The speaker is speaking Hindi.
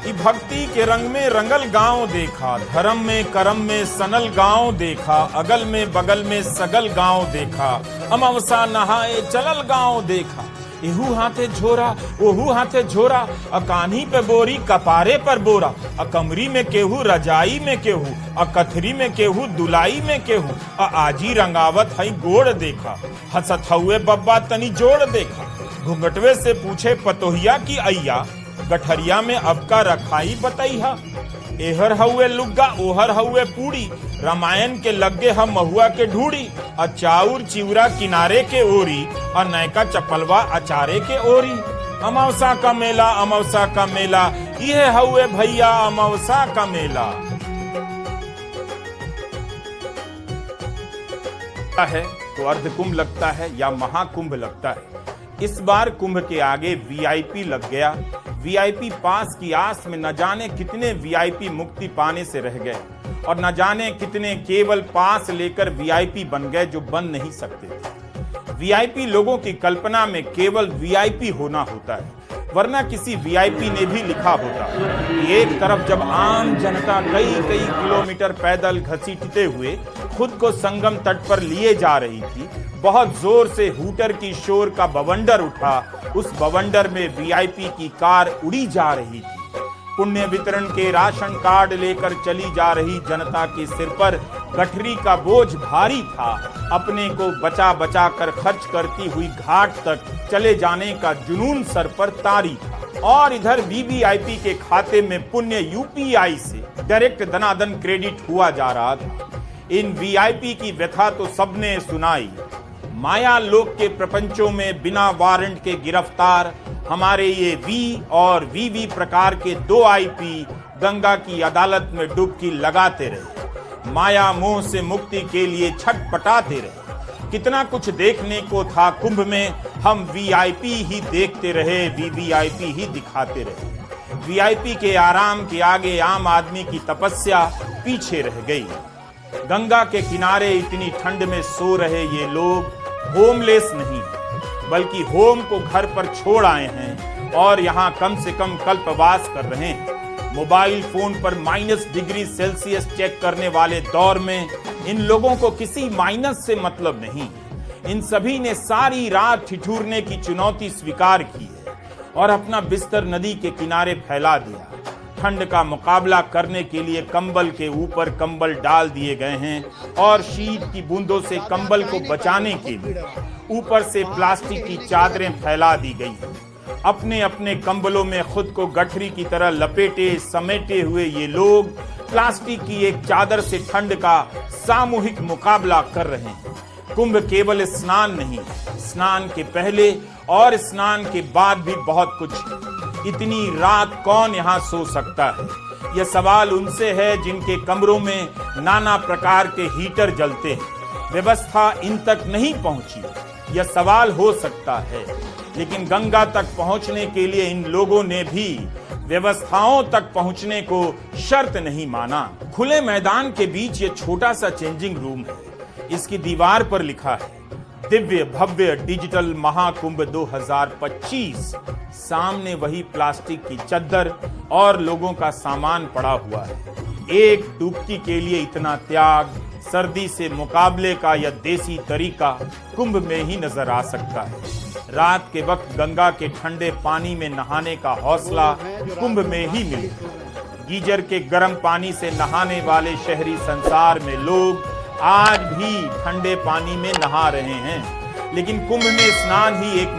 कि भक्ति के रंग में रंगल गांव देखा, धर्म में करम में सनल गांव देखा, अगल में बगल में सगल गांव देखा, अमावसा नहाए चलल गांव देखा। एहू हाथे झोरा ओहू हाथे झोरा, अकान्ही पे बोरी कपारे पर बोरा, अकमरी में केहू रजाई में केहू, अकथरी में केहू दुलाई में केहू, आजी रंगावत हई गोड़ देखा, हसत हुए बब्बा तनी जोड़ देखा। घुंघटवे से पूछे पतोहिया की अय्या, गठरिया में अब का रखाई बतैहा। एहर हुए लुग्गा ओहर हुए पूड़ी, रामायण के लग्गे हम महुआ के ढूड़ी, अचाउर चिवरा किनारे के ओरी, और नयका चपलवा अचारे के ओरी। अमावसा का मेला अमावसा का मेला, यह हुए भैया अमावसा का मेला। है तो अर्धकुंभ लगता है या महाकुंभ लगता है। इस बार कुंभ के आगे वीआईपी लग गया। वीआईपी पास की आस में न जाने कितने वीआईपी मुक्ति पाने से रह गए, और न जाने कितने केवल पास लेकर वीआईपी बन गए जो बन नहीं सकते थे। वीआईपी लोगों की कल्पना में केवल वीआईपी होना होता है, वरना किसी वीआईपी ने भी लिखा होता। एक तरफ जब आम जनता कई कई किलोमीटर पैदल घसीटते हुए खुद को संगम तट पर लिए जा रही थी, बहुत जोर से हूटर की शोर का बवंडर उठा। उस बवंडर में वीआईपी की कार उड़ी जा रही थी। पुण्य वितरण के राशन कार्ड लेकर चली जा रही जनता के सिर पर गठरी का बोझ भारी था। अपने को बचा बचा कर खर्च करती हुई घाट तक चले जाने का जुनून सर पर तारी था। और इधर वीवीआईपी के खाते में पुण्य यूपीआई से डायरेक्ट धनाधन क्रेडिट हुआ जा रहा था। इन वीआईपी की व्यथा तो सबने सुनाई। माया लोक के प्रपंचों में बिना वारंट के गिरफ्तार हमारे ये वी और वीवी प्रकार के 2 आईपी गंगा की अदालत में डुबकी लगाते रहे, माया मोह से मुक्ति के लिए छटपटाते रहे। कितना कुछ देखने को था कुंभ में, हम वीआईपी ही देखते रहे, वीवीआईपी ही दिखाते रहे। वीआईपी के आराम के आगे आम आदमी की तपस्या पीछे रह गई। गंगा के किनारे इतनी ठंड में सो रहे ये लोग होमलेस नहीं, बल्कि होम को घर पर छोड़ आए हैं और यहाँ कम से कम कल्पवास कर रहे हैं। मोबाइल फोन पर -डिग्री सेल्सियस चेक करने वाले दौर में इन लोगों को किसी माइनस से मतलब नहीं। इन सभी ने सारी रात ठिठुरने की चुनौती स्वीकार की है और अपना बिस्तर नदी के किनारे फैला दिया। ठंड का मुकाबला करने के लिए कंबल के ऊपर कंबल डाल दिए गए हैं और शीत की बूंदों से कंबल को बचाने के लिए ऊपर से प्लास्टिक की चादरें फैला दी गई हैं। अपने अपने कंबलों में खुद को गठरी की तरह लपेटे समेटे हुए ये लोग प्लास्टिक की एक चादर से ठंड का सामूहिक मुकाबला कर रहे हैं। कुंभ केवल स्नान नहीं, स्नान के पहले और स्नान के बाद भी बहुत कुछ। इतनी रात कौन यहाँ सो सकता है? यह सवाल उनसे है जिनके कमरों में नाना प्रकार के हीटर जलते हैं। व्यवस्था इन तक नहीं पहुंची, यह सवाल हो सकता है, लेकिन गंगा तक पहुंचने के लिए इन लोगों ने भी व्यवस्थाओं तक पहुंचने को शर्त नहीं माना। खुले मैदान के बीच ये छोटा सा चेंजिंग रूम है। इसकी दीवार पर लिखा है दिव्य भव्य डिजिटल महाकुंभ 2025। सामने वही प्लास्टिक की चद्दर और लोगों का सामान पड़ा हुआ है। एक डुबकी के लिए इतना त्याग, सर्दी से मुकाबले का यह देसी तरीका कुंभ में ही नजर आ सकता है। रात के वक्त गंगा के ठंडे पानी में नहाने का हौसला कुंभ में ही मिले। गीजर के गर्म पानी से नहाने वाले शहरी संसार में लोग आज भी ठंडे पानी में नहा रहे हैं, लेकिन कुंभ में स्नान ही एक